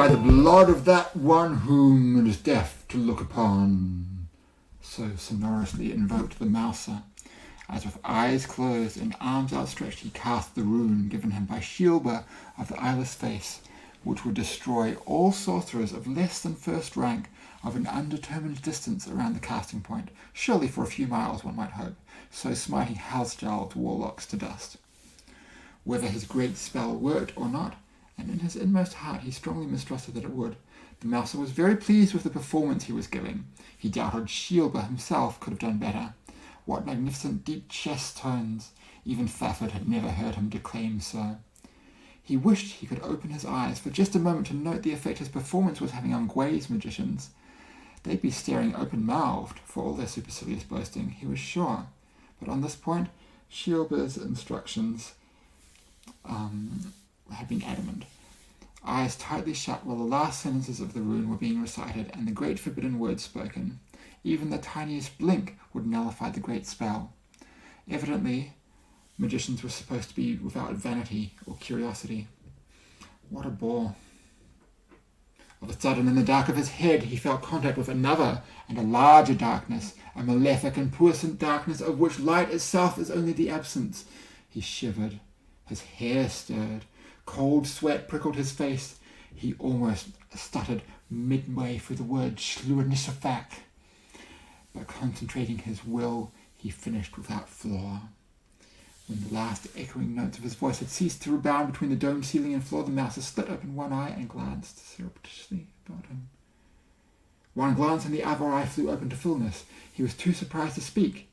by the blood of that one whom it is death to look upon. So sonorously invoked the mouser, as with eyes closed and arms outstretched he cast the rune given him by Shilba of the eyeless face, which would destroy all sorcerers of less than first rank of an undetermined distance around the casting point, surely for a few miles one might hope, so smiting Halsjald warlocks to dust. Whether his great spell worked or not, and in his inmost heart he strongly mistrusted that it would, the mouser was very pleased with the performance he was giving. He doubted Shilba himself could have done better. What magnificent deep chest tones! Even Fafod had never heard him declaim so. He wished he could open his eyes for just a moment to note the effect his performance was having on Gwei's magicians. They'd be staring open-mouthed for all their supercilious boasting, he was sure. But on this point, Shilba's instructions had been adamant. Eyes tightly shut while the last sentences of the rune were being recited and the great forbidden words spoken. Even the tiniest blink would nullify the great spell. Evidently, magicians were supposed to be without vanity or curiosity. What a bore. Of a sudden, in the dark of his head, he felt contact with another and a larger darkness, a malefic and puissant darkness of which light itself is only the absence. He shivered. His hair stirred. Cold sweat prickled his face. He almost stuttered midway through the word Shluanisafak. But concentrating his will, he finished without flaw. When the last echoing notes of his voice had ceased to rebound between the dome ceiling and floor, the mouser slit open one eye and glanced surreptitiously about him. One glance and the other eye flew open to fullness. He was too surprised to speak.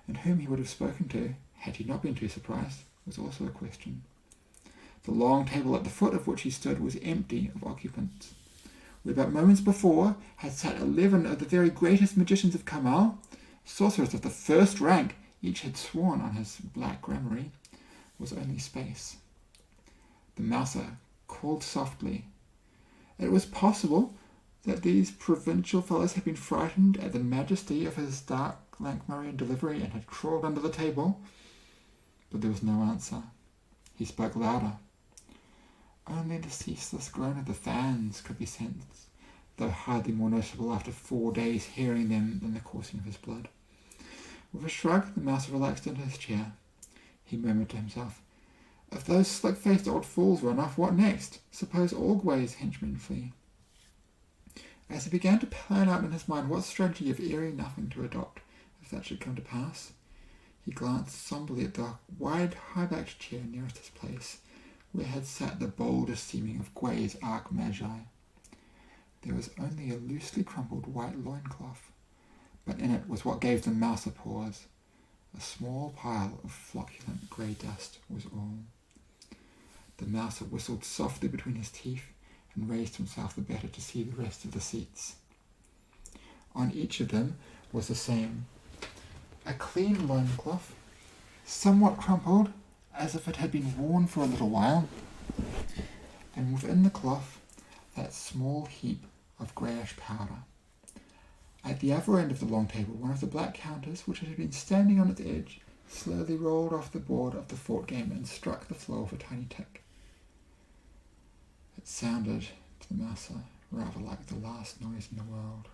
And whom he would have spoken to, had he not been too surprised, was also a question. The long table at the foot of which he stood was empty of occupants. Where but moments before had sat 11 of the very greatest magicians of Kamal, sorcerers of the first rank, each had sworn on his black gramarye, was only space. The mouser called softly. It was possible that these provincial fellows had been frightened at the majesty of his dark Lankmarian delivery and had crawled under the table, but there was no answer. He spoke louder. Only the ceaseless groan of the fans could be sensed, though hardly more noticeable after 4 days hearing them than the coursing of his blood. With a shrug, the mouser relaxed into his chair. He murmured to himself, "If those slick-faced old fools run off, what next? Suppose all Gwei's henchmen flee?" As he began to plan out in his mind what strategy of eerie nothing to adopt, if that should come to pass, he glanced somberly at the wide, high-backed chair nearest his place, where had sat the boldest seeming of Gwei's arch-magi. There was only a loosely crumpled white loincloth, but in it was what gave the mouser pause. A small pile of flocculent grey dust was all. The mouser whistled softly between his teeth and raised himself the better to see the rest of the seats. On each of them was the same. A clean loincloth, somewhat crumpled, as if it had been worn for a little while, and within the cloth that small heap of greyish powder. At the other end of the long table, one of the black counters, which had been standing on its edge, slowly rolled off the board of the fort game and struck the floor with a tiny tick. It sounded, to the mouser, rather like the last noise in the world.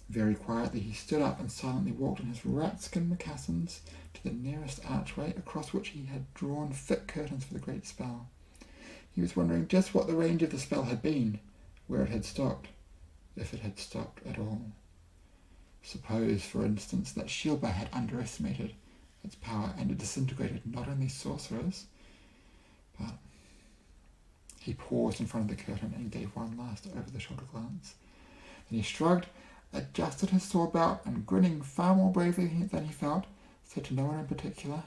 Very quietly he stood up and silently walked in his rat-skin moccasins to the nearest archway, across which he had drawn thick curtains for the great spell. He was wondering just what the range of the spell had been, where it had stopped, if it had stopped at all. Suppose, for instance, that Shilba had underestimated its power and it disintegrated not only sorcerers, but... He paused in front of the curtain and gave one last over-the-shoulder glance. Then he shrugged, adjusted his sword belt, and grinning far more bravely than he felt, said to no one in particular,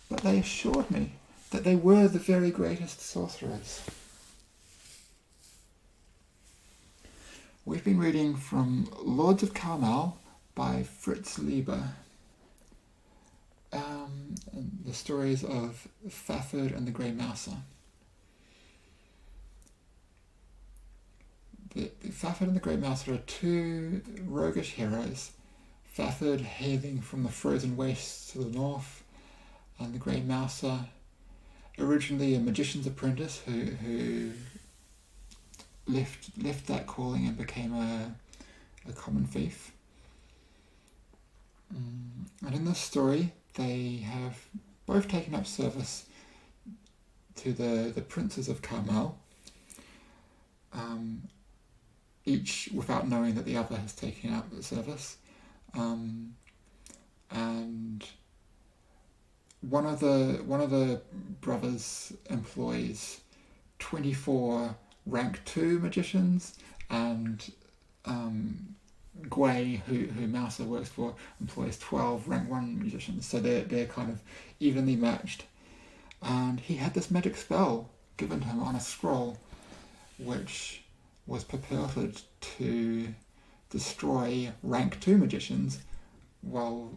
"But they assured me that they were the very greatest sorcerers." We've been reading from Lords of Carmel by Fritz Lieber, and the stories of Fafod and the Grey Mouser. The Fafod and the Grey Mouser are two roguish heroes, Fafod hailing from the frozen wastes to the north, and the Grey Mouser originally a magician's apprentice who left that calling and became a common thief. And in this story, they have both taken up service to the princes of Carmel, each without knowing that the other has taken up the service. And one of the brothers employs 24 rank 2 magicians, and Gwei, who Mouser works for, employs 12 rank 1 magicians. So they're kind of evenly matched. And he had this magic spell given to him on a scroll, which was purported to destroy rank 2 magicians while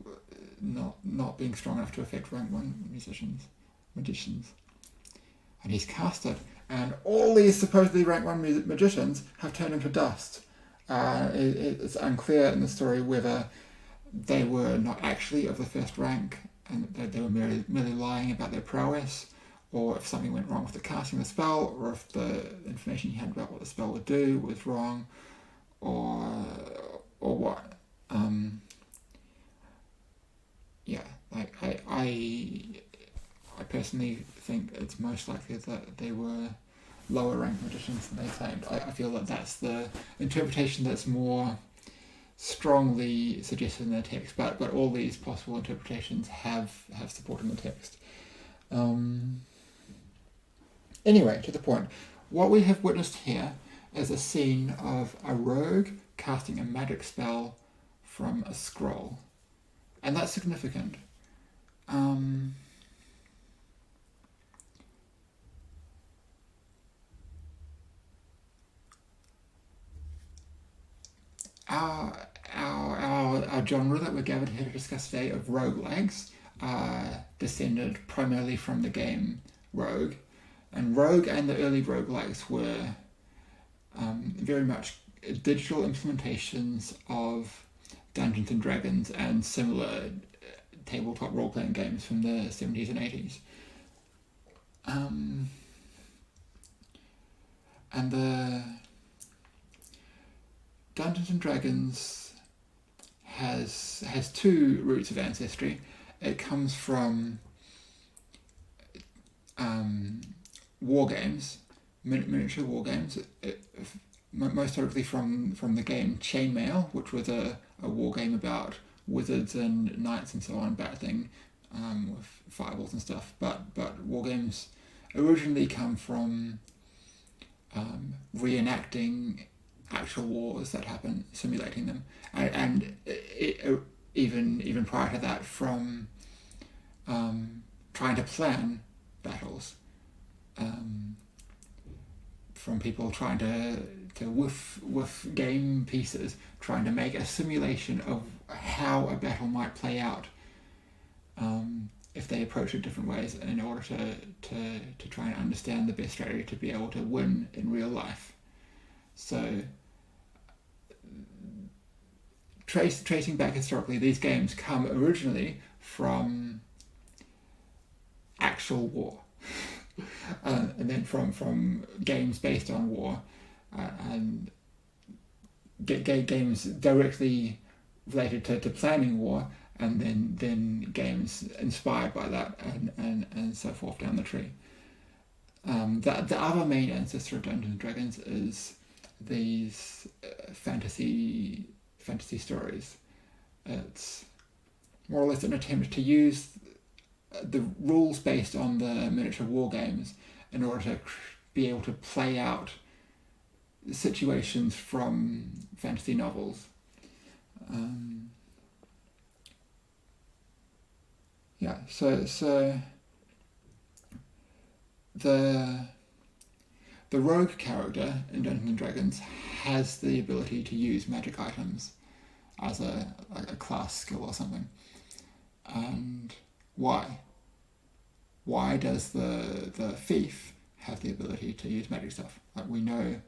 not being strong enough to affect rank 1 magicians. And he's cast it, and all these supposedly rank 1 magicians have turned into dust. It's unclear in the story whether they were not actually of the first rank and they were merely lying about their prowess, or if something went wrong with the casting of the spell, or if the information he had about what the spell would do was wrong, or what. I personally think it's most likely that they were lower ranked magicians than they claimed. I feel that that's the interpretation that's more strongly suggested in the text, but all these possible interpretations have support in the text. Anyway, to the point, what we have witnessed here is a scene of a rogue casting a magic spell from a scroll, and that's significant. Our genre that we're gathered here to discuss today of roguelikes descended primarily from the game Rogue. And Rogue and the early roguelikes were very much digital implementations of Dungeons and Dragons and similar tabletop role-playing games from the 70s and 80s. And the Dungeons and Dragons has two roots of ancestry. It comes from war games, miniature war games, most notably from the game Chainmail, which was a war game about wizards and knights and so on, battling with fireballs and stuff. But war games originally come from reenacting actual wars that happen, simulating them, and even prior to that, from trying to plan battles, from people trying to with game pieces, trying to make a simulation of how a battle might play out if they approach it different ways, in order to try and understand the best strategy to be able to win in real life. So, tracing back historically, these games come originally from actual war, and then from games based on war, and games directly related to planning war, and then games inspired by that, and so forth down the tree. The other main ancestor of Dungeons and Dragons is these fantasy stories. It's more or less an attempt to use the rules based on the miniature war games in order to be able to play out situations from fantasy novels. So the rogue character in Dungeons and Dragons has the ability to use magic items as a class skill or something. And why? Why does the thief have the ability to use magic stuff? Like, we know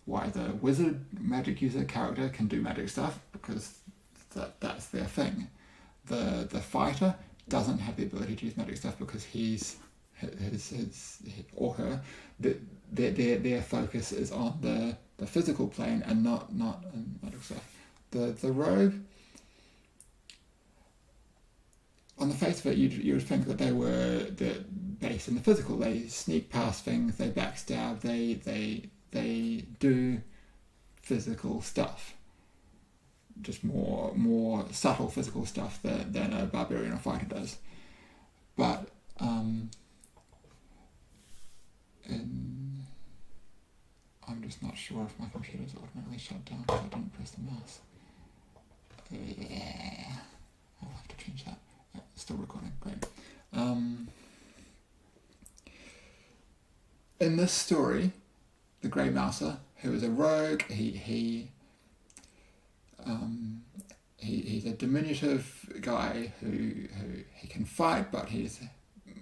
why the wizard magic user character can do magic stuff, because that's their thing. The fighter doesn't have the ability to use magic stuff because he's his or her, their focus is on the physical plane and not magic stuff. The rogue, on the face of it, you would think that they were based in the physical. They sneak past things, they backstab, they do physical stuff, just more subtle physical stuff than a barbarian or fighter does. But I'm just not sure if my computer's automatically shut down because I didn't press the mouse. Yeah, I'll have to change that. Yeah, it's still recording. Great. In this story, the Grey Mouser, who is a rogue, he's a diminutive guy who he can fight, but he's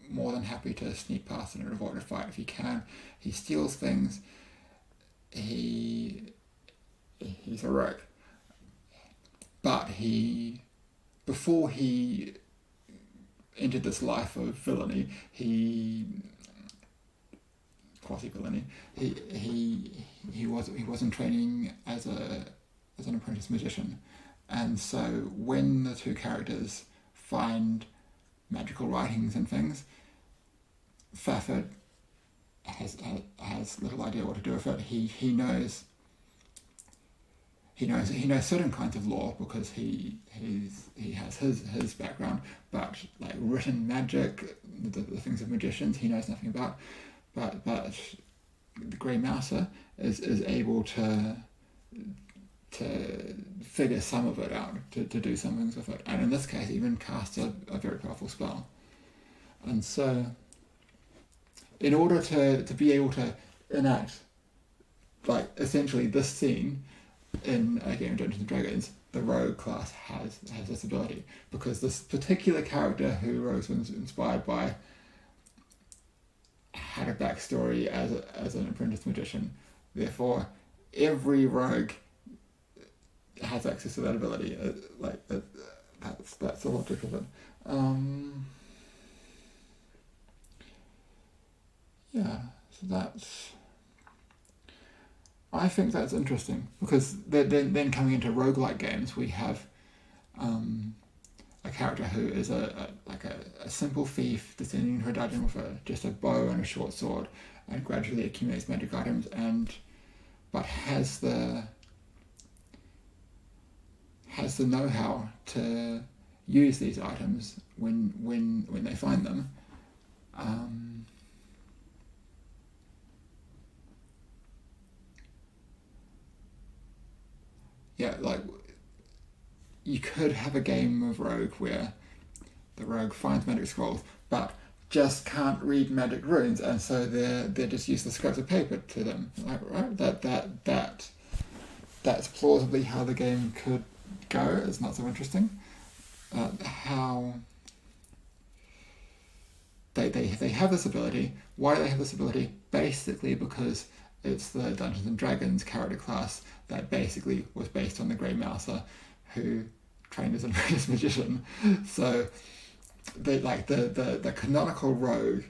more than happy to sneak past and avoid a fight if he can. He steals things. He's a rogue, but before he entered this life of villainy, quasi-villainy, he wasn't training as an apprentice magician, and so when the two characters find magical writings and things, Fafford has little idea what to do with it. He knows certain kinds of law because he has his background, but like written magic, the things of magicians, he knows nothing about. But the Grey Mouser is able to figure some of it out, to do some things with it, and in this case even cast a very powerful spell. And so in order to be able to enact like essentially this scene in a game of Dungeons and Dragons, the rogue class has this ability, because this particular character who Rogues was inspired by had a backstory as an apprentice magician. Therefore, every rogue has access to that ability. That's the logic of it. Yeah, so I think that's interesting, because then coming into roguelike games, we have a character who is a simple thief descending into a dungeon with just a bow and a short sword, and gradually accumulates magic items, but has the know-how to use these items when they find them. Yeah, like you could have a game of Rogue where the rogue finds magic scrolls, but just can't read magic runes, and so they're just useless scraps of paper to them. Like, right? That's plausibly how the game could go. It's not so interesting. How they have this ability. Why do they have this ability? Basically because it's the Dungeons and Dragons character class that basically was based on the Grey Mouser, who trained as an apprentice magician. So they like the canonical rogue.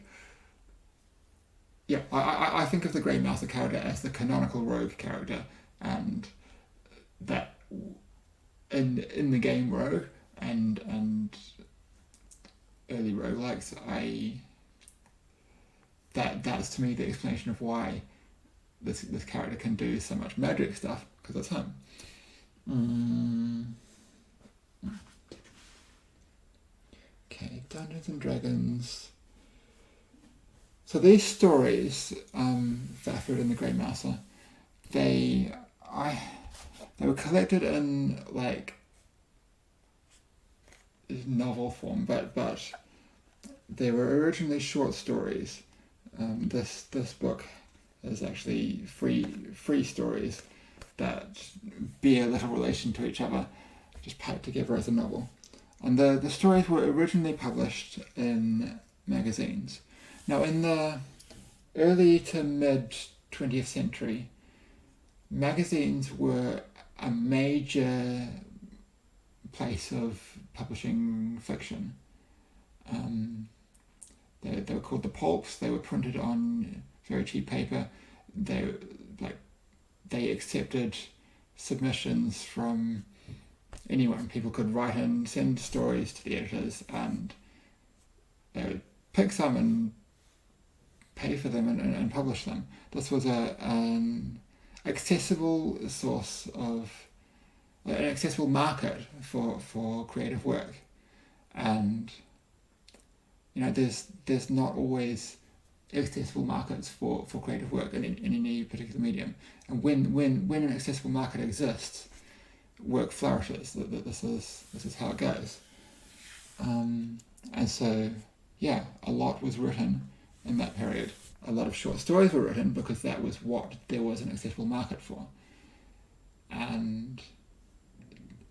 Yeah, I think of the Grey Mouser character as the canonical rogue character, and that in the game Rogue and early roguelikes, that's to me the explanation of why this character can do so much magic stuff, because it's him. Okay, Dungeons and Dragons. So these stories, Fafford and the Grey Mouser, they were collected in like novel form, but they were originally short stories. This book is actually free stories that bear little relation to each other, just packed together as a novel. And the stories were originally published in magazines. Now, in the early to mid 20th century, magazines were a major place of publishing fiction. They were called the pulps. They were printed on very cheap paper. They accepted submissions from anyone. People could write in, send stories to the editors, and they would pick some and pay for them and publish them. This was an accessible source of an accessible market for creative work, and there's not always accessible markets for creative work in any particular medium, and when an accessible market exists, work flourishes. This is how it goes, and so a lot was written in that period. A lot of short stories were written because that was what there was an accessible market for. And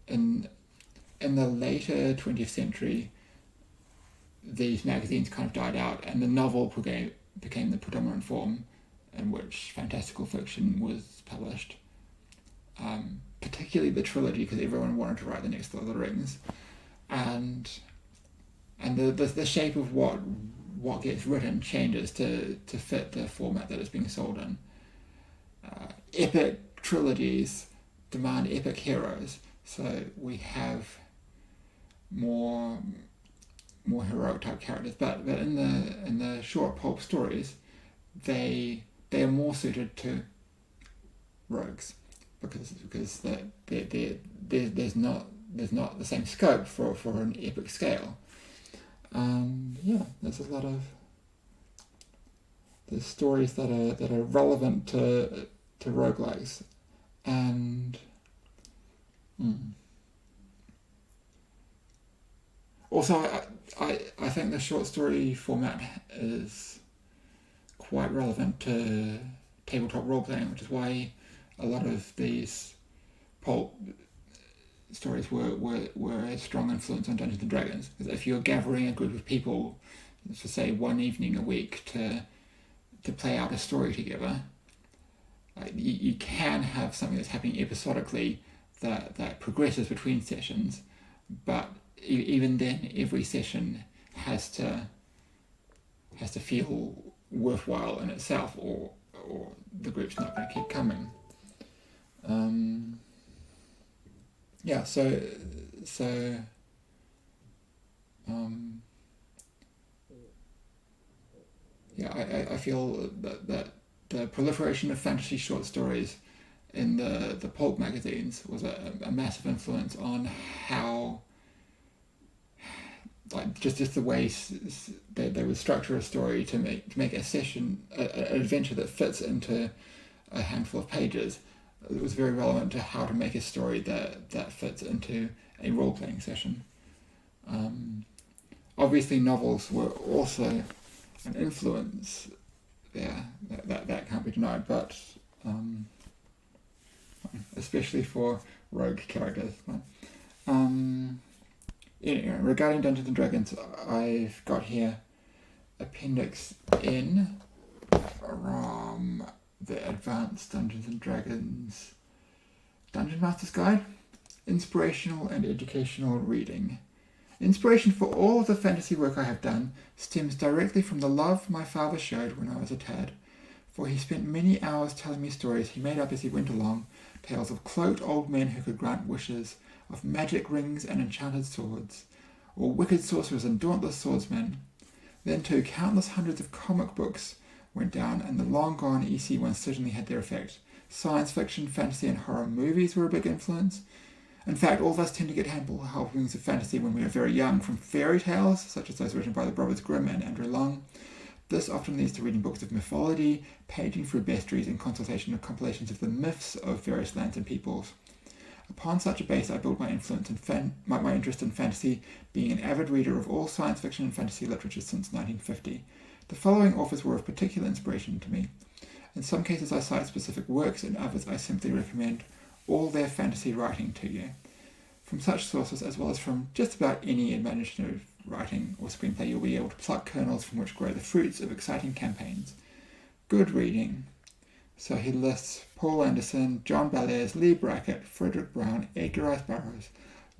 in the later 20th century, these magazines kind of died out, and the novel became the predominant form in which fantastical fiction was published. Particularly the trilogy, because everyone wanted to write the next Lord of the Rings, and the shape of what gets written changes to fit the format that it's being sold in. Epic trilogies demand epic heroes, so we have more heroic type characters. But in the short pulp stories, they are more suited to rogues because there's not the same scope for an epic scale. And there's a lot of stories that are relevant to roguelikes, and also I think the short story format is quite relevant to tabletop role playing, which is why a lot of these pulp stories were a strong influence on Dungeons and Dragons. Because if you're gathering a group of people for say one evening a week to play out a story together, you can have something that's happening episodically that progresses between sessions, but even then every session has to feel worthwhile in itself, or the group's not going to keep coming. I feel that the proliferation of fantasy short stories in the pulp magazines was a massive influence on how, just the way they would structure a story to make a session, an adventure that fits into a handful of pages. It was very relevant to how to make a story that fits into a role-playing session. Obviously, novels were also an influence there. That can't be denied, but especially for rogue characters. Regarding Dungeons and Dragons, I've got here Appendix N from the Advanced Dungeons and Dragons Dungeon Master's Guide. Inspirational and educational reading. Inspiration for all of the fantasy work I have done stems directly from the love my father showed when I was a tad, for he spent many hours telling me stories he made up as he went along, tales of cloaked old men who could grant wishes, of magic rings and enchanted swords, or wicked sorcerers and dauntless swordsmen. Then too, countless hundreds of comic books went down, and the long-gone EC ones certainly had their effect. Science fiction, fantasy, and horror movies were a big influence. In fact, all of us tend to get helpings of fantasy when we are very young, from fairy tales, such as those written by the Brothers Grimm and Andrew Long. This often leads to reading books of mythology, paging through bestiaries, and consultation of compilations of the myths of various lands and peoples. Upon such a base, I built my influence in my interest in fantasy, being an avid reader of all science fiction and fantasy literature since 1950. The following authors were of particular inspiration to me. In some cases I cite specific works, in others I simply recommend all their fantasy writing to you. From such sources, as well as from just about any imaginative writing or screenplay, you'll be able to pluck kernels from which grow the fruits of exciting campaigns. Good reading. So he lists Paul Anderson, John Bellairs, Lee Brackett, Frederick Brown, Edgar Rice Burroughs,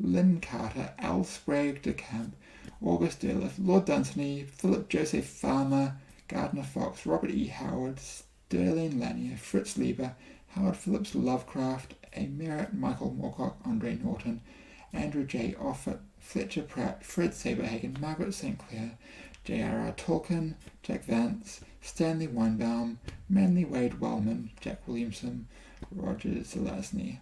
Lynn Carter, Al Sprague de Camp, August Derleth, Lord Dunsany, Philip Joseph Farmer, Gardner Fox, Robert E. Howard, Sterling Lanier, Fritz Lieber, Howard Phillips Lovecraft, A. Merritt, Michael Moorcock, Andre Norton, Andrew J. Offutt, Fletcher Pratt, Fred Saberhagen, Margaret St. Clair, J.R.R. Tolkien, Jack Vance, Stanley Weinbaum, Manly Wade Wellman, Jack Williamson, Roger Zelazny.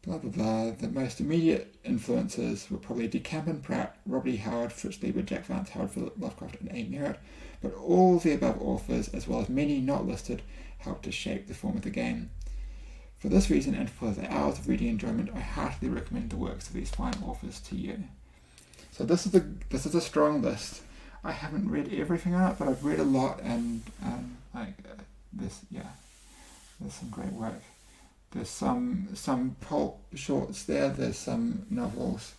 Blah blah blah. The most immediate influences were probably De Camp and Pratt, Robert E. Howard, Fritz Lieber, Jack Vance, Howard Phillips Lovecraft, and A. Merritt, but all the above authors, as well as many not listed, helped to shape the form of the game. For this reason, and for the hours of reading enjoyment, I heartily recommend the works of these fine authors to you. So this is a strong list. I haven't read everything on it, but I've read a lot, and there's some great work. There's some pulp shorts there. There's some novels.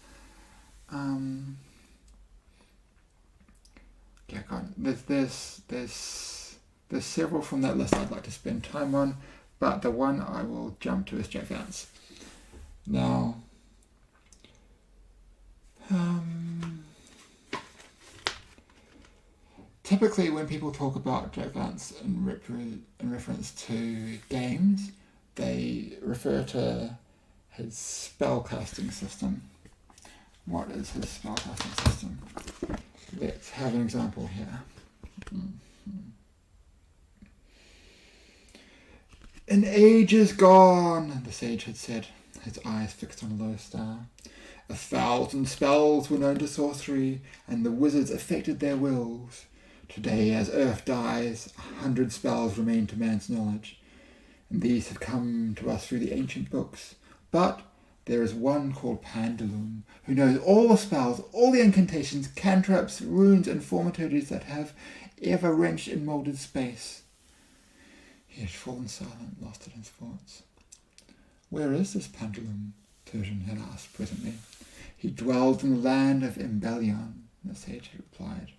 There's several from that list I'd like to spend time on, but the one I will jump to is Jack Vance. Now, typically when people talk about Jack Vance in reference to games, they refer to his spellcasting system. What is his spellcasting system? Let's have an example here. An age is gone, the sage had said, his eyes fixed on a low star. 1,000 spells were known to sorcery, and the wizards affected their wills. Today, as earth dies, 100 spells remain to man's knowledge, and these have come to us through the ancient books. But there is one called Pandulum, who knows all the spells, all the incantations, cantrips, runes, and thaumaturgies that have ever wrenched and moulded space. He had fallen silent, lost in his thoughts. Where is this Pandulum? Turgeon had asked presently. He dwelled in the land of Embellion, the sage had replied.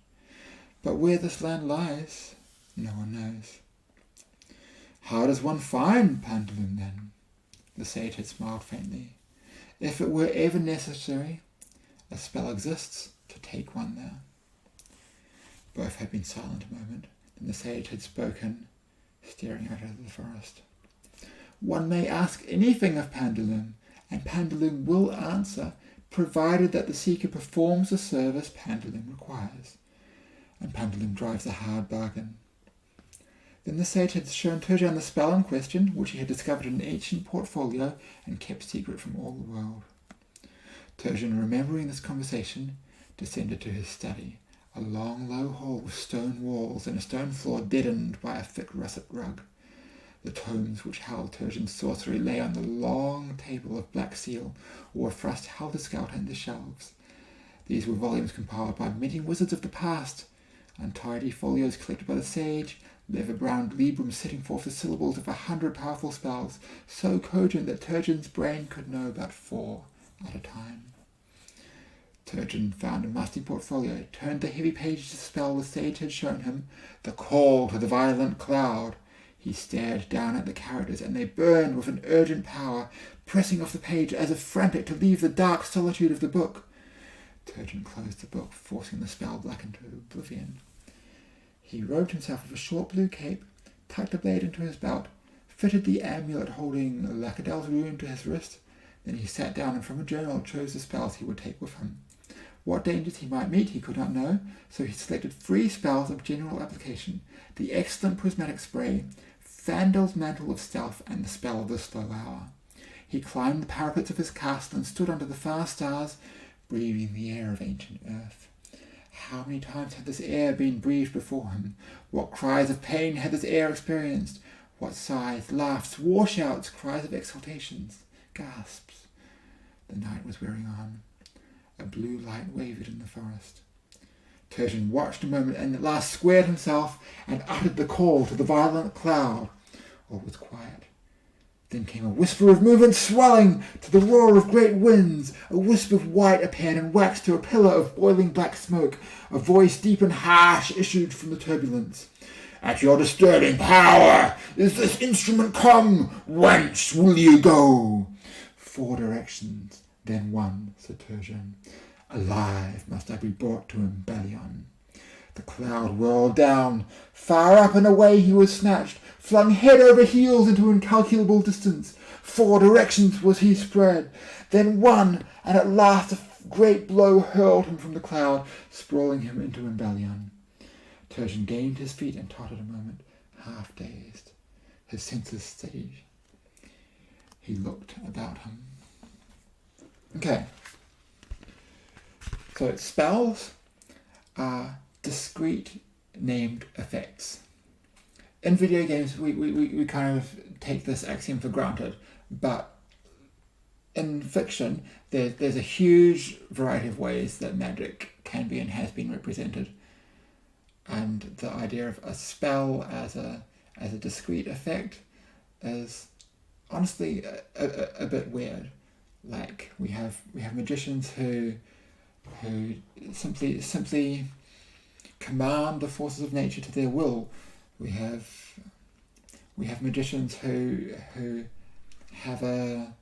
But where this land lies, no one knows. How does one find Pandulum then? The sage had smiled faintly. If it were ever necessary, a spell exists to take one there. Both had been silent a moment, then the sage had spoken, staring out over the forest. One may ask anything of Pandulum, and Pandulum will answer, provided that the seeker performs the service Pandulum requires. And Pandulum drives a hard bargain. Then the sage had shown Turgeon the spell in question, which he had discovered in an ancient portfolio and kept secret from all the world. Turgeon, remembering this conversation, descended to his study, a long, low hall with stone walls and a stone floor deadened by a thick russet rug. The tomes which held Turgeon's sorcery lay on the long table of black seal, or were thrust helter-skelter into shelves. These were volumes compiled by many wizards of the past, untidy folios collected by the sage, leather-browned librams setting forth the syllables of 100 powerful spells, so cogent that Turgeon's brain could know but 4 at a time. Turgeon found a musty portfolio, turned the heavy pages to the spell the sage had shown him, the call to the violent cloud. He stared down at the characters, and they burned with an urgent power, pressing off the page as if frantic to leave the dark solitude of the book. Turgeon closed the book, forcing the spell back into oblivion. He robed himself with a short blue cape, tucked the blade into his belt, fitted the amulet holding Lacadel's rune to his wrist. Then he sat down and from a journal chose the spells he would take with him. What dangers he might meet he could not know, so he selected 3 spells of general application: the excellent prismatic spray, Fandel's mantle of stealth, and the spell of the slow hour. He climbed the parapets of his castle and stood under the far stars, breathing the air of ancient earth. How many times had this air been breathed before him? What cries of pain had this air experienced? What sighs, laughs, war-shouts, cries of exultations, gasps? The night was wearing on. A blue light wavered in the forest. Turgeon watched a moment and at last squared himself and uttered the call to the violent cloud. All was quiet. Then came a whisper of movement swelling to the roar of great winds. A wisp of white appeared and waxed to a pillar of boiling black smoke. A voice deep and harsh issued from the turbulence. At your disturbing power is this instrument come. Whence will you go? 4 directions, then one, said Turgeon. Alive must I be brought to Embellion. The cloud whirled down. Far up and away he was snatched, flung head over heels into incalculable distance. 4 directions was he spread. Then one, and at last a great blow hurled him from the cloud, sprawling him into Embellion. Turgeon gained his feet and tottered a moment, half dazed, his senses steadied. He looked about him. Okay. So spells are discrete named effects. In video games, we kind of take this axiom for granted, but in fiction, there's a huge variety of ways that magic can be and has been represented. And the idea of a spell as a discrete effect is honestly a bit weird. Like we have magicians who simply command the forces of nature to their will. We have magicians who have a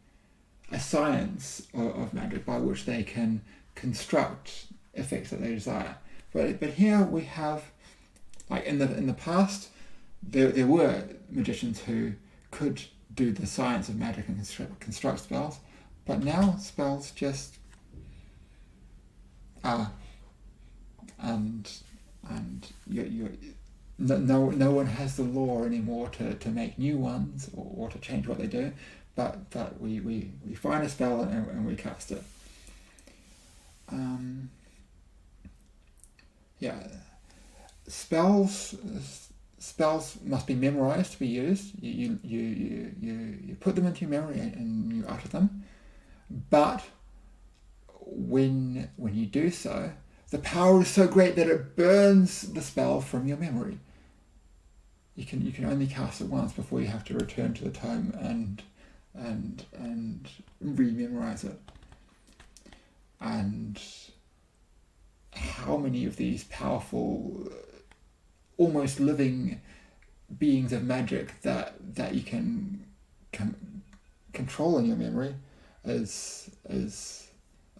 science of magic by which they can construct effects that they desire. But here we have, like in the past, there were magicians who could do the science of magic and construct spells, but now spells just are, and no one has the law anymore to make new ones or to change what they do, but we find a spell and we cast it. Spells must be memorized to be used. You put them into your memory and you utter them, but when you do so, the power is so great that it burns the spell from your memory. You can only cast it once before you have to return to the tome and re-memorize it. And how many of these powerful, almost living beings of magic that you can control in your memory is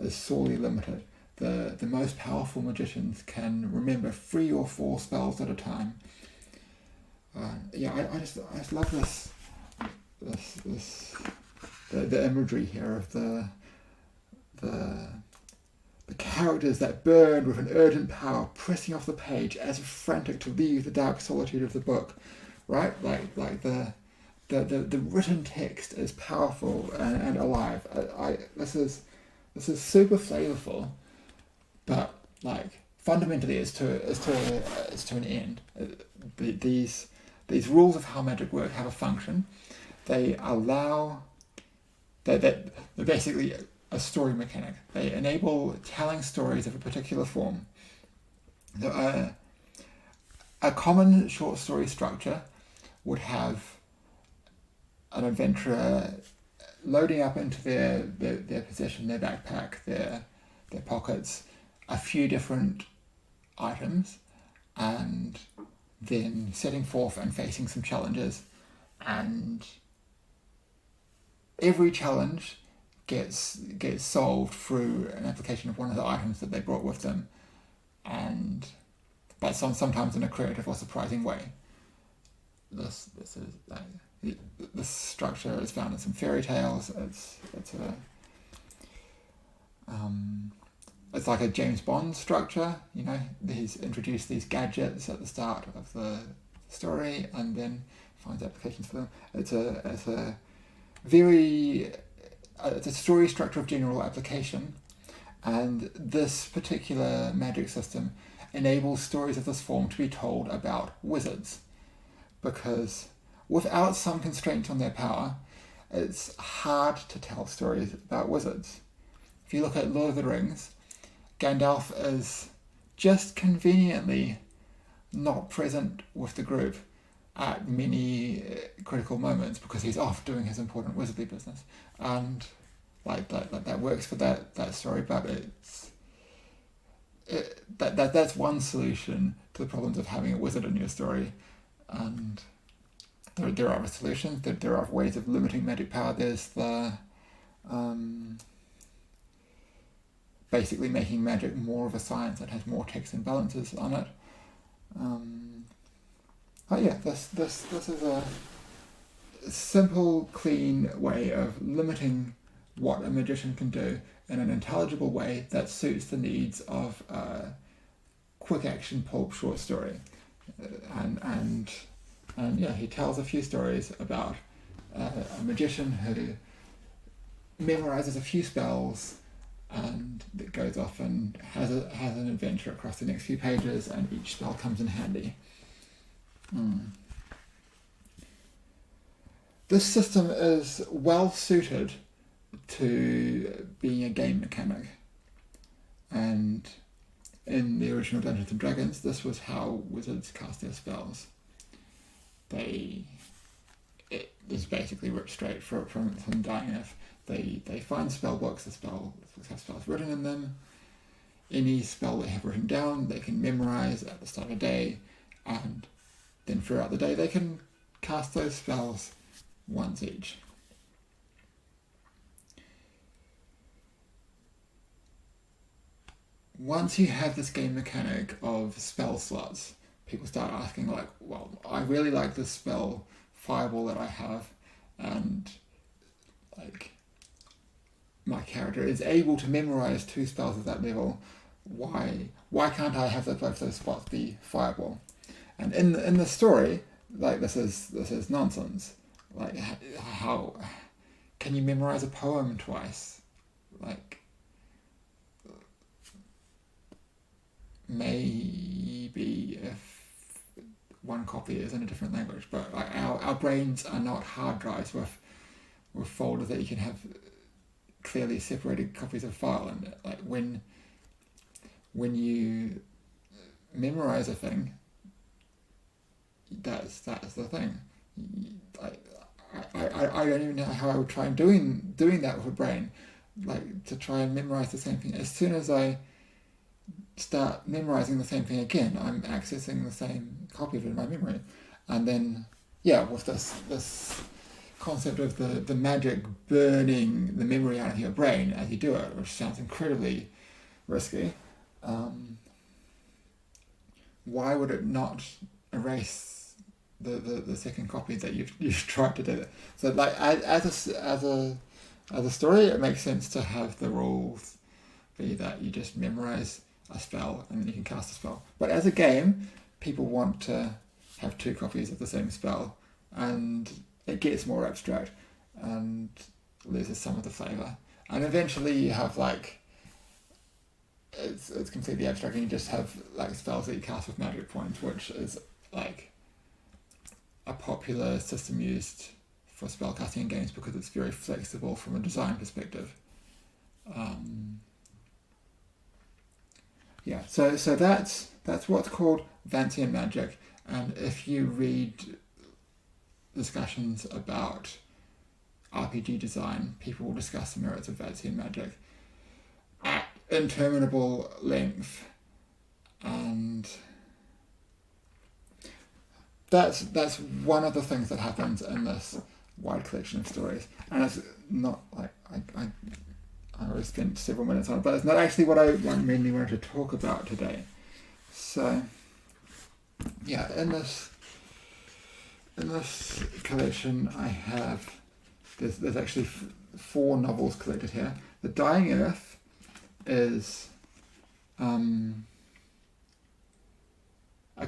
sorely limited. The most powerful magicians can remember 3 or 4 spells at a time. I just love the imagery here of the characters that burn with an urgent power, pressing off the page as if frantic to leave the dark solitude of the book, right? Like the written text is powerful and alive. This is super flavorful, but like fundamentally it's to an end. These rules of how magic work have a function. They're basically a story mechanic. They enable telling stories of a particular form. A common short story structure would have an adventurer loading up into their possession, their backpack, their pockets, a few different items, and then setting forth and facing some challenges. And every challenge gets solved through an application of one of the items that they brought with them, but sometimes in a creative or surprising way. This structure is found in some fairy tales. It's like a James Bond structure. You know, he's introduced these gadgets at the start of the story and then finds applications for them. It's a story structure of general application, and this particular magic system enables stories of this form to be told about wizards, because without some constraint on their power, it's hard to tell stories about wizards. If you look at Lord of the Rings, Gandalf is just conveniently not present with the group at many critical moments because he's off doing his important wizardly business, and like that works for that story. But that's one solution to the problems of having a wizard in your story, and there are other solutions. There are ways of limiting magic power. There's the basically making magic more of a science that has more checks and balances on it. But yeah, this is a simple, clean way of limiting what a magician can do in an intelligible way that suits the needs of a quick action pulp short story. And yeah, he tells a few stories about a magician who memorizes a few spells and that goes off and has an adventure across the next few pages, and each spell comes in handy. This system is well suited to being a game mechanic, and in the original Dungeons and Dragons, this was how wizards cast their spells. It is basically ripped straight from Dying Earth. They find spell books, the spells have spells written in them. Any spell they have written down, they can memorize at the start of a day, and then throughout the day they can cast those spells once each. Once you have this game mechanic of spell slots, people start asking like, well, I really like this spell fireball that I have, and like my character is able to memorize 2 spells at that level. Why can't I have both those spots be fireball? And in the story, like this is nonsense. Like, how can you memorize a poem twice? Like, maybe if one copy is in a different language, but like our brains are not hard drives with folders that you can have clearly separated copies of file. And like when you memorize a thing, that's the thing. I don't even know how I would try doing that with a brain, like to try and memorize the same thing. As soon as I start memorizing the same thing again, I'm accessing the same copy of it in my memory. And then, yeah, with this concept of the magic burning the memory out of your brain as you do it, which sounds incredibly risky, why would it not erase the second copy that you've tried to do it? So like as a story, it makes sense to have the rules be that you just memorize a spell and then you can cast a spell. But as a game, people want to have 2 copies of the same spell, and it gets more abstract and loses some of the flavour. And eventually you have like it's completely abstract, and you just have like spells that you cast with magic points, which is like a popular system used for spellcasting in games because it's very flexible from a design perspective. Yeah, so that's what's called Vancian magic, and if you read discussions about RPG design, people will discuss the merits of Vancian magic at interminable length, and that's one of the things that happens in this wide collection of stories. And it's not like I already spent several minutes on it, but it's not actually what I mainly wanted to talk about today. So yeah, in this collection I have there's actually 4 novels collected here. The Dying Earth is a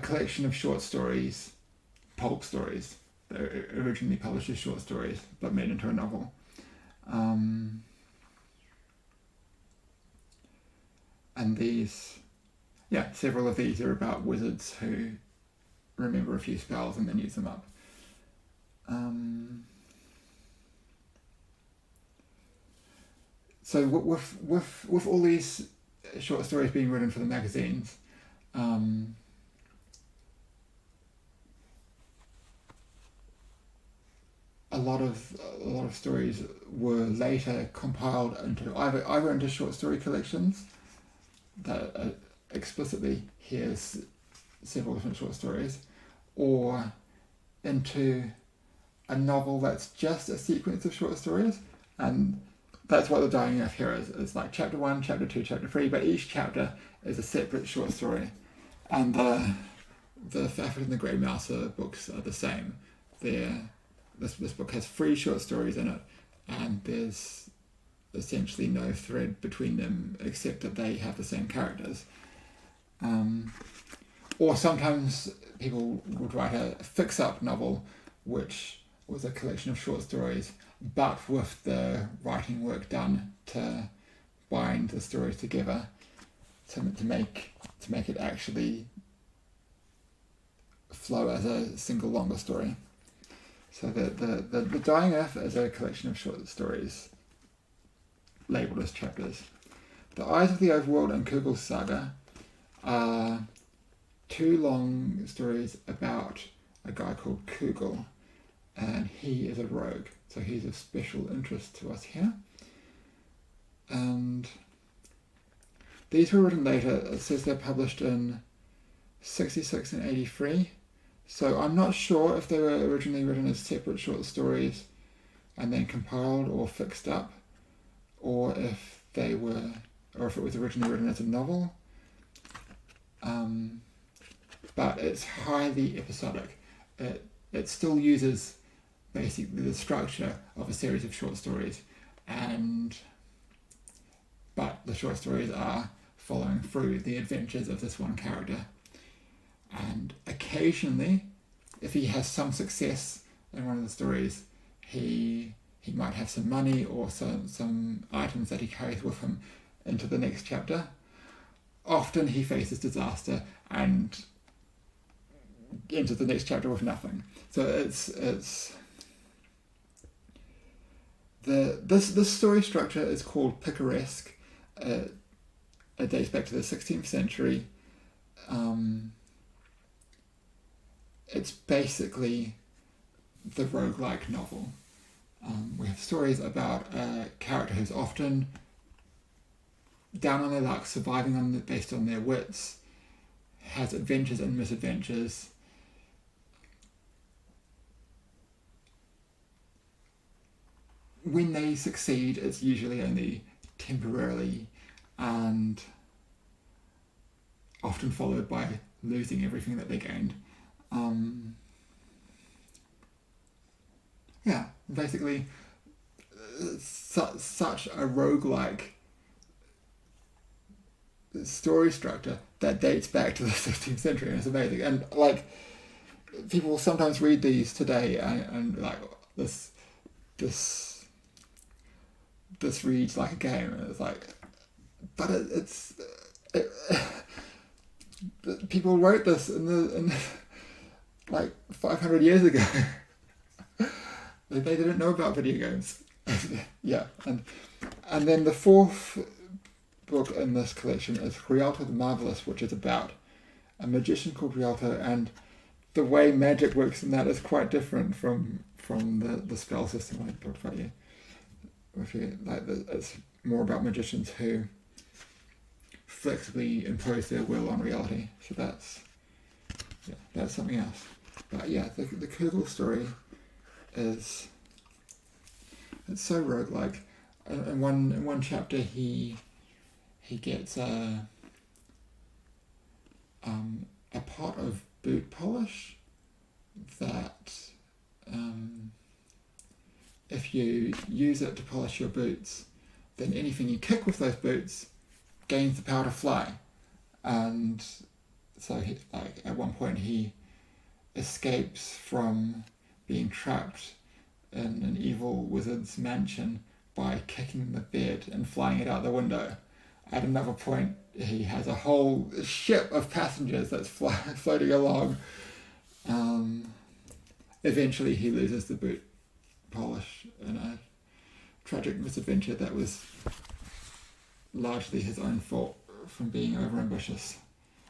collection of short stories, pulp stories, that are originally published as short stories but made into a novel. And these, yeah, several of these are about wizards who remember a few spells and then use them up. So with all these short stories being written for the magazines, a lot of stories were later compiled into either into short story collections that explicitly here's several different short stories, or into a novel that's just a sequence of short stories, and that's what the Dying Earth here is. It's like chapter 1, chapter 2, chapter 3, but each chapter is a separate short story. And the Fafford and the Grey Mouser books are the same. This book has 3 short stories in it, and there's essentially no thread between them except that they have the same characters. Or sometimes people would write a fix-up novel, which was a collection of short stories, but with the writing work done to bind the stories together to make it actually flow as a single longer story. So the Dying Earth is a collection of short stories labelled as chapters. The Eyes of the Overworld and Kugel's Saga are 2 long stories about a guy called Kugel, and he is a rogue, so he's of special interest to us here. And these were written later. It says they're published in 66 and 83, so I'm not sure if they were originally written as separate short stories and then compiled or fixed up, or if it was originally written as a novel. But it's highly episodic. It still uses basically the structure of a series of short stories, but the short stories are following through the adventures of this one character. And occasionally, if he has some success in one of the stories, he might have some money or some items that he carries with him into the next chapter. Often he faces disaster and enters the next chapter with nothing. So this story structure is called picaresque. It dates back to the 16th century. It's basically the roguelike novel. We have stories about a character who's often down on their luck, surviving based on their wits, has adventures and misadventures. When they succeed, it's usually only temporarily and often followed by losing everything that they gained. Basically, such a roguelike story structure that dates back to the 16th century, and it's amazing. And like, people sometimes read these today and like, this reads like a game, and it's like, but people wrote this in like 500 years ago. They didn't know about video games. Yeah, and then the 4th book in this collection is Rialto the Marvelous, which is about a magician called Rialto, and the way magic works in that is quite different from the spell system I talked about you. It's more about magicians who flexibly impose their will on reality. So that's something else. But yeah, the Kugel story it's so roguelike. In one chapter he gets a pot of boot polish that if you use it to polish your boots, then anything you kick with those boots gains the power to fly. And so at one point he escapes from being trapped in an evil wizard's mansion by kicking the bed and flying it out the window. At another point, he has a whole ship of passengers that's floating along. Eventually, he loses the boot polish in a tragic misadventure that was largely his own fault from being overambitious.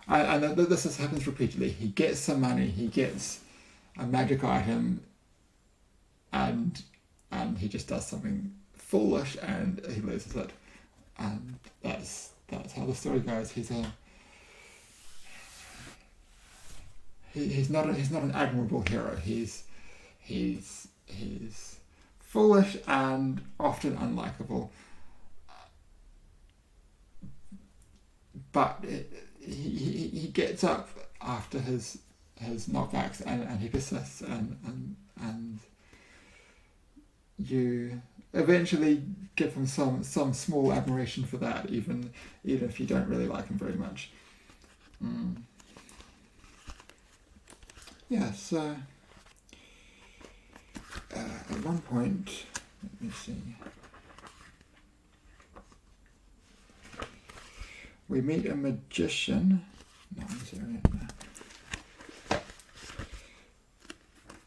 And this happens repeatedly. He gets some money, he gets a magic item, and he just does something foolish and he loses it. And that's how the story goes. He's not an admirable hero. He's foolish and often unlikable. But he gets up after his knockbacks and he persists and you eventually give him some small admiration for that, even if you don't really like him very much. Yeah, so at one point, let me see, we meet a magician.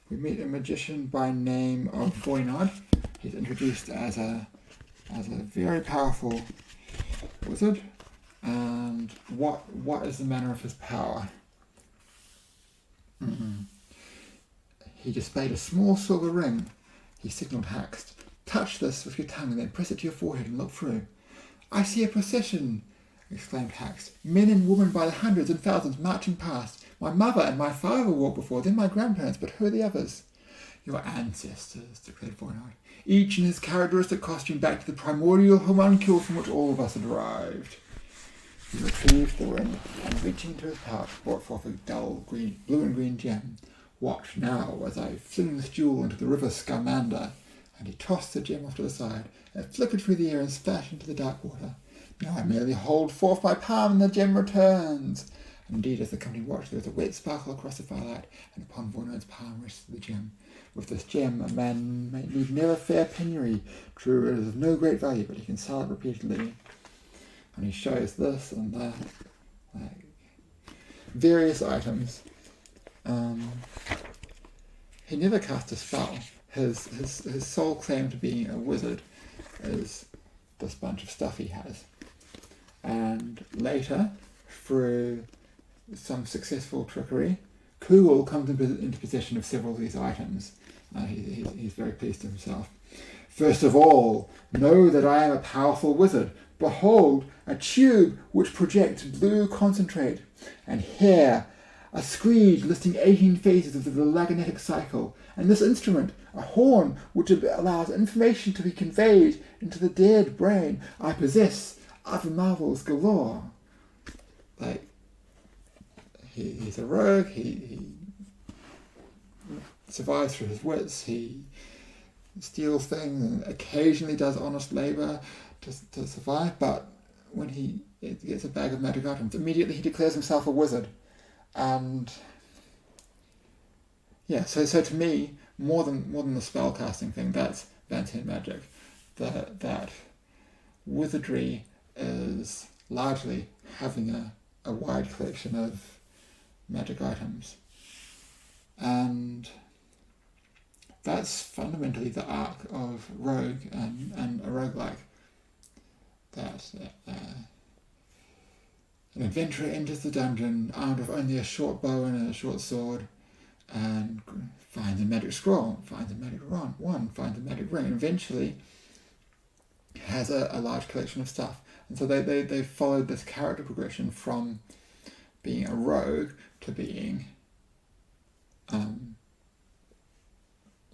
We meet a magician by name of Voynod. He's introduced as a very powerful wizard. And what is the manner of his power? He displayed a small silver ring. He signalled Haxt. "Touch this with your tongue and then press it to your forehead and look through." "I see a procession," exclaimed Haxt. "Men and women by the hundreds and thousands marching past. My mother and my father walked before, then my grandparents, but who are the others?" "Your ancestors," declared Voynod, "each in his characteristic costume back to the primordial homuncule from which all of us are derived." He retrieved the ring and, reaching into his pouch, brought forth a dull blue and green gem. "Watch now as I fling this jewel into the river Scamander." And he tossed the gem off to the side. It flickered through the air and splashed into the dark water. "Now I merely hold forth my palm and the gem returns." And indeed, as the company watched, there was a wet sparkle across the firelight, and upon Voynod's palm rested the gem. With this gem, a man may need never fear penury. True, it is of no great value, but he can sell it repeatedly. And he shows this and that, like various items. He never cast a spell. His sole claim to being a wizard is this bunch of stuff he has. And later, through some successful trickery, Kugel comes into possession of several of these items. He's very pleased with himself. "First of all, know that I am a powerful wizard. Behold, a tube which projects blue concentrate, and here a screed listing 18 phases of the Laganetic cycle, and this instrument, a horn which allows information to be conveyed into the dead brain. I possess other marvels galore." Like, he's a rogue, he survives through his wits, he steals things and occasionally does honest labour to survive, but when he gets a bag of magic items, immediately he declares himself a wizard. And yeah, so to me, more than the spell casting thing, that's Vantan magic. That wizardry is largely having a wide collection of magic items. And that's fundamentally the arc of rogue and a roguelike. That an adventurer enters the dungeon armed with only a short bow and a short sword, and finds a magic scroll, finds a magic wand, finds a magic ring, and eventually has a large collection of stuff. And so they followed this character progression from being a rogue to being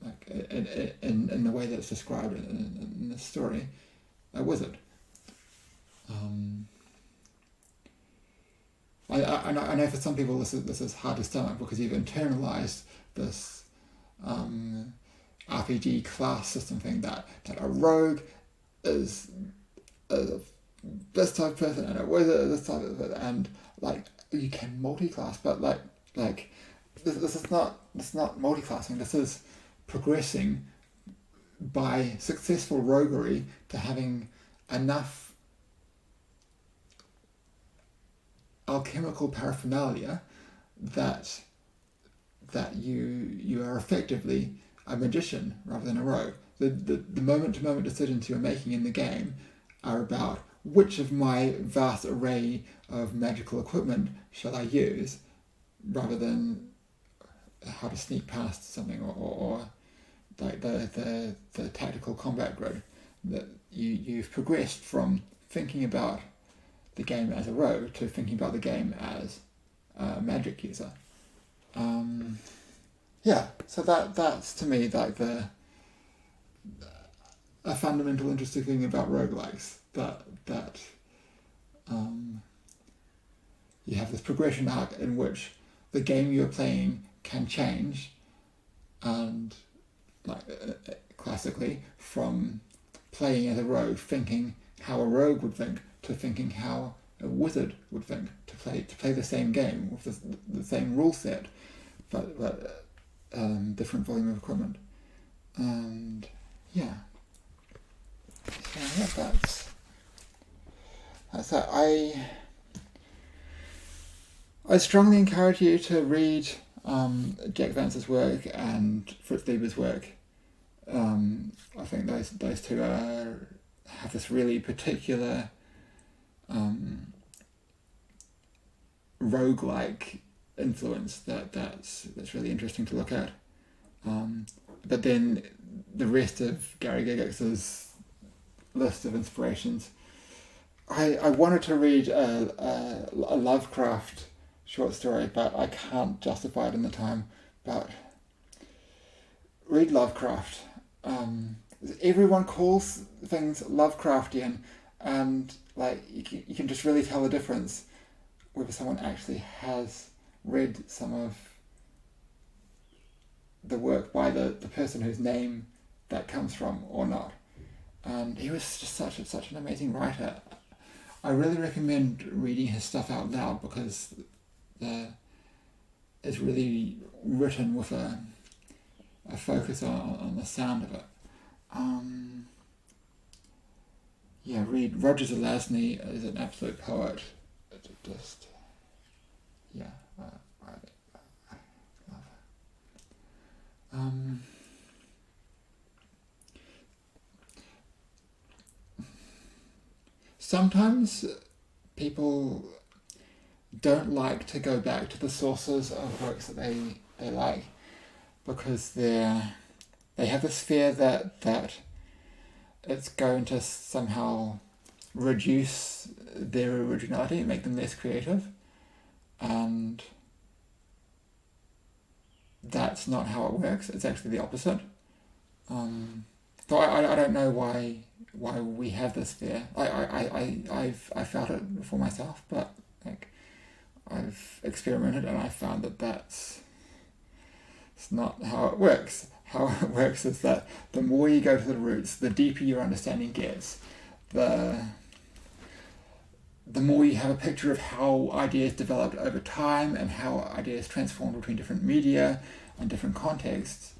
like in the way that it's described in this story, a wizard. I know for some people this is hard to stomach because you've internalized this RPG class system thing that a rogue is this type of person and a wizard is this type of person, and like you can multi-class, but like this is not multi-classing. This is progressing by successful roguery to having enough alchemical paraphernalia that you are effectively a magician rather than a rogue. The moment-to-moment decisions you're making in the game are about which of my vast array of magical equipment shall I use, rather than how to sneak past something or like the tactical combat grid. That you've progressed from thinking about the game as a rogue to thinking about the game as a magic user. So that's to me like the a fundamental interesting thing about roguelikes, that you have this progression arc in which the game you're playing can change, and classically from playing as a rogue, thinking how a rogue would think, to thinking how a wizard would think, to play the same game with the same rule set, but different volume of equipment. And yeah, so yeah, that's that. I strongly encourage you to read Jack Vance's work and Fritz Lieber's work. I think those two have this really particular roguelike influence that's really interesting to look at. But then the rest of Gary Gygax's list of inspirations, I wanted to read a Lovecraft short story, but I can't justify it in the time. But read Lovecraft. Everyone calls things Lovecraftian, and you can just really tell the difference whether someone actually has read some of the work by the person whose name that comes from or not. And he was just such an amazing writer. I really recommend reading his stuff out loud because it's really written with a focus on the sound of it. Read Roger Zelazny is an absolute poet. Just I love it. Sometimes people don't like to go back to the sources of works that they like because they have this fear that it's going to somehow reduce their originality and make them less creative, and that's not how it works. It's actually the opposite. So I don't know why we have this fear. I've felt it for myself, but I've experimented and I found it's not how it works. How it works is that the more you go to the roots, the deeper your understanding gets. The more you have a picture of how ideas developed over time and how ideas transformed between different media and different contexts,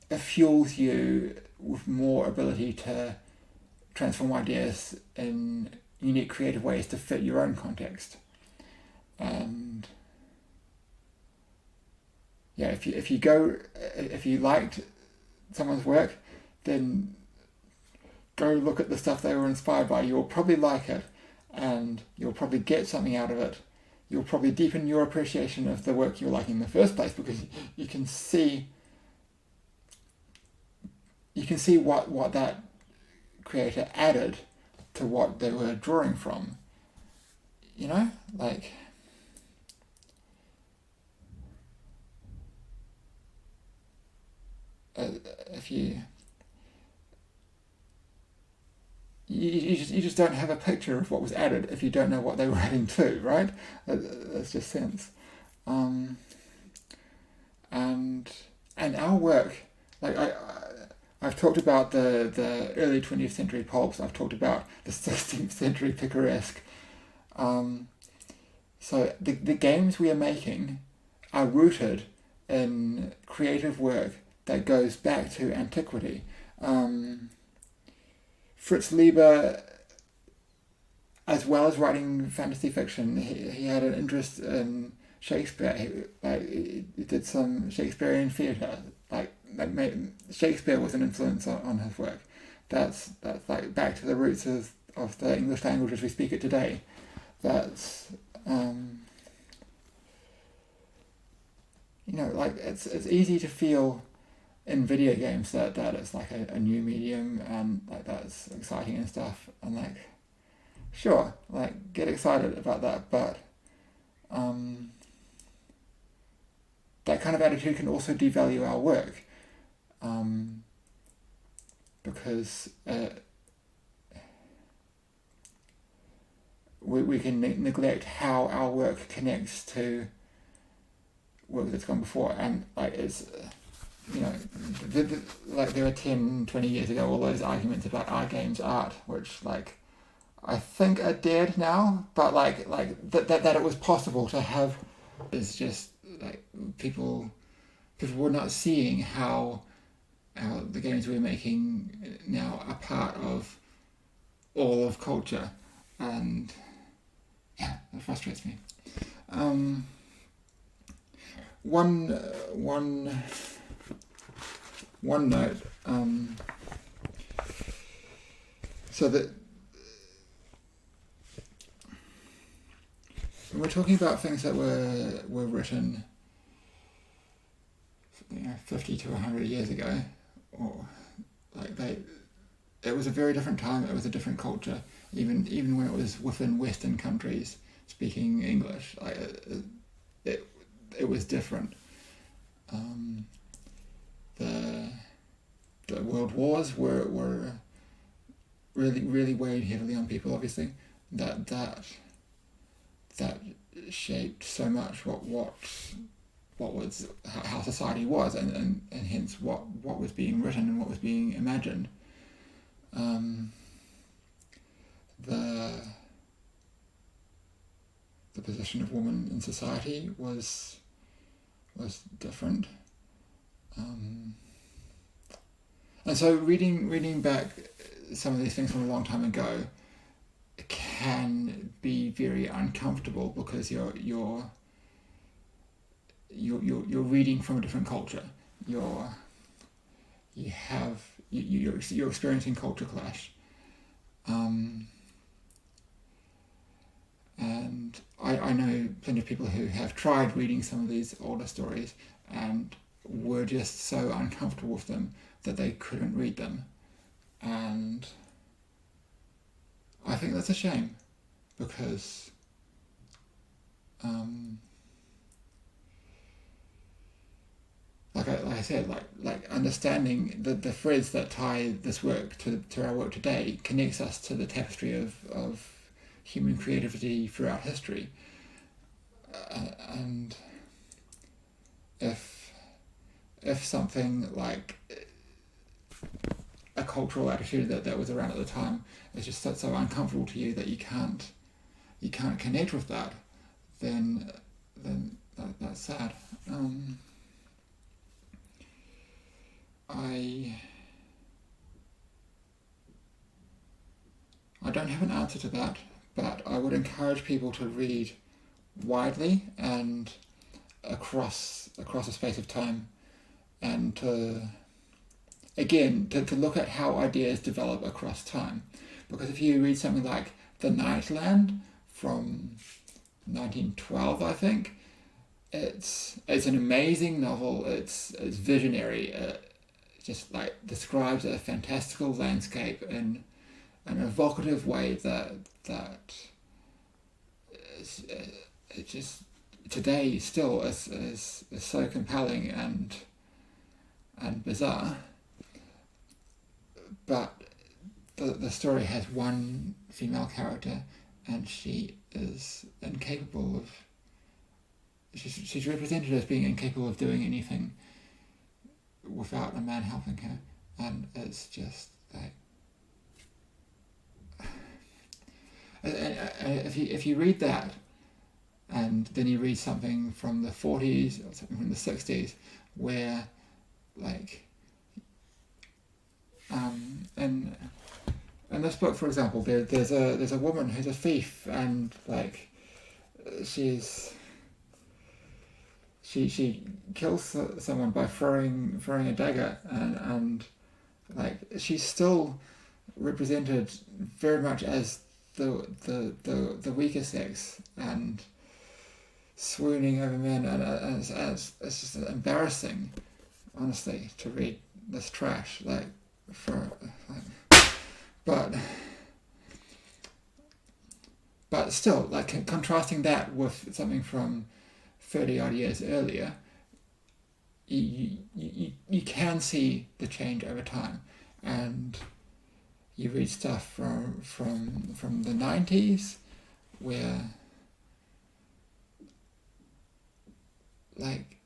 it fuels you with more ability to transform ideas in unique creative ways to fit your own context. And if you liked someone's work, then go look at the stuff they were inspired by. You'll probably like it, and you'll probably get something out of it. You'll probably deepen your appreciation of the work you were liking in the first place because you can see what that creator added to what they were drawing from. If you just don't have a picture of what was added if you don't know what they were adding to, right? That's just sense. And our work, I've talked about the early 20th century pulps. I've talked about the 16th century picaresque. So the games we are making are rooted in creative work that goes back to antiquity. Fritz Lieber, as well as writing fantasy fiction, he had an interest in Shakespeare. He did some Shakespearean theatre. Shakespeare was an influence on his work. That's back to the roots of the English language as we speak it today. That's it's easy to feel in video games that it's a new medium and that's exciting and stuff, and sure, get excited about that, but that kind of attitude can also devalue our work. because we can neglect how our work connects to work that's gone before, and like it's like there were 10, 20 years ago all those arguments about our game's art, which like I think are dead now, but like that it was possible to have is just like people were not seeing how the games we're making now are part of all of culture, and yeah, that frustrates me. One note. So that when we're talking about things that were written 50 to 100 years ago, or like it was a very different time. It was a different culture. Even when it was within Western countries speaking English, like it was different. The world wars were really weighed heavily on people. Obviously, that shaped so much what was how society was, and hence what was being written and what was being imagined. The position of women in society was different, and so reading back some of these things from a long time ago can be very uncomfortable, because you're reading from a different culture. You're experiencing culture clash, and I know plenty of people who have tried reading some of these older stories and were just so uncomfortable with them that they couldn't read them, and I think that's a shame, because like I said, like understanding the threads that tie this work to our work today connects us to the tapestry of human creativity throughout history, and if something like a cultural attitude that was around at the time is just so uncomfortable to you that you can't connect with that, then that's sad. I don't have an answer to that, but I would encourage people to read widely and across a space of time, and to look at how ideas develop across time. Because if you read something like The Nightland from 1912, I think, it's an amazing novel. It's visionary. It just like describes a fantastical landscape in an evocative way that it just today still is so compelling and bizarre. But the story has one female character, and she is incapable of. She's represented as being incapable of doing anything without a man helping her, and it's just like. If you read that, and then you read something from the 40s or something from the 60s, where like. In this book, for example, there's a woman who's a thief, and like she kills someone by throwing a dagger, and like she's still represented very much as the weaker sex and swooning over men, and it's just embarrassing, honestly, to read this trash but still, like contrasting that with something from 30 odd years earlier, you can see the change over time, and you read stuff from the 90s where like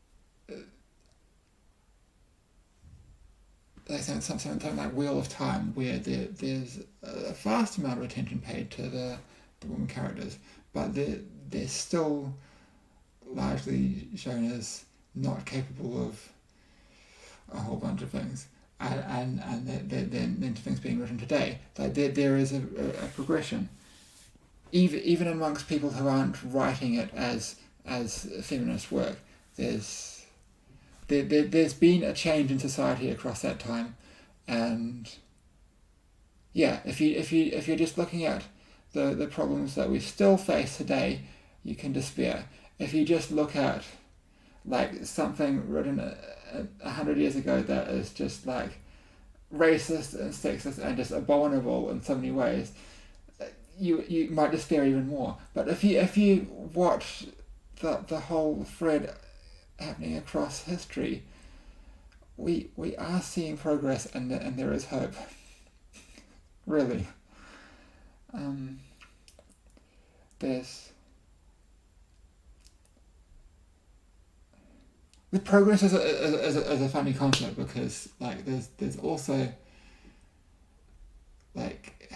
something like Wheel of Time, where there's a vast amount of attention paid to the women characters, but they're still largely shown as not capable of a whole bunch of things, and then to things being written today. Like there is a progression, even amongst people who aren't writing it as feminist work. There's been a change in society across that time, and yeah, if you're just looking at the problems that we still face today, you can despair. If you just look at like something written 100 years ago that is just like racist and sexist and just abominable in so many ways, you might despair even more. But if you watch the whole thread happening across history, we are seeing progress, and there is hope. Really. There's the progress is a funny concept, because like there's also like,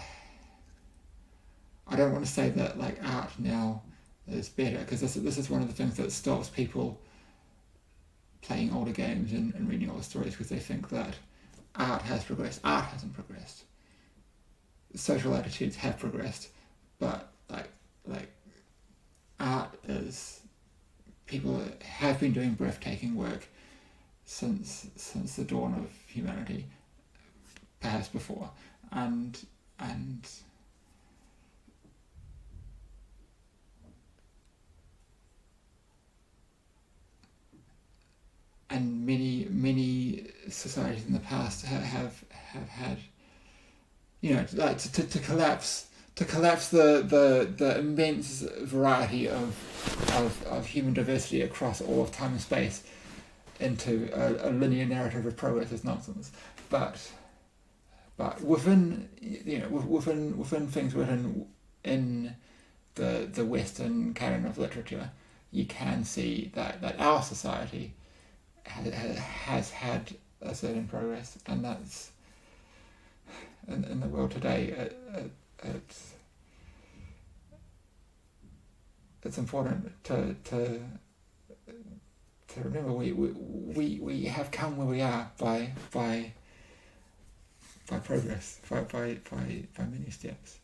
I don't want to say that like art now is better, because this is one of the things that stops people playing older games and reading older stories, because they think that art has progressed. Art hasn't progressed. Social attitudes have progressed, but like art is, people have been doing breathtaking work since the dawn of humanity, perhaps before, and many societies in the past have had, like to collapse the immense variety of human diversity across all of time and space into a linear narrative of progress is nonsense. But within within things written in the Western canon of literature, you can see that our society has had a certain progress, and that's in the world today. It's important to remember we have come where we are by progress, by many steps.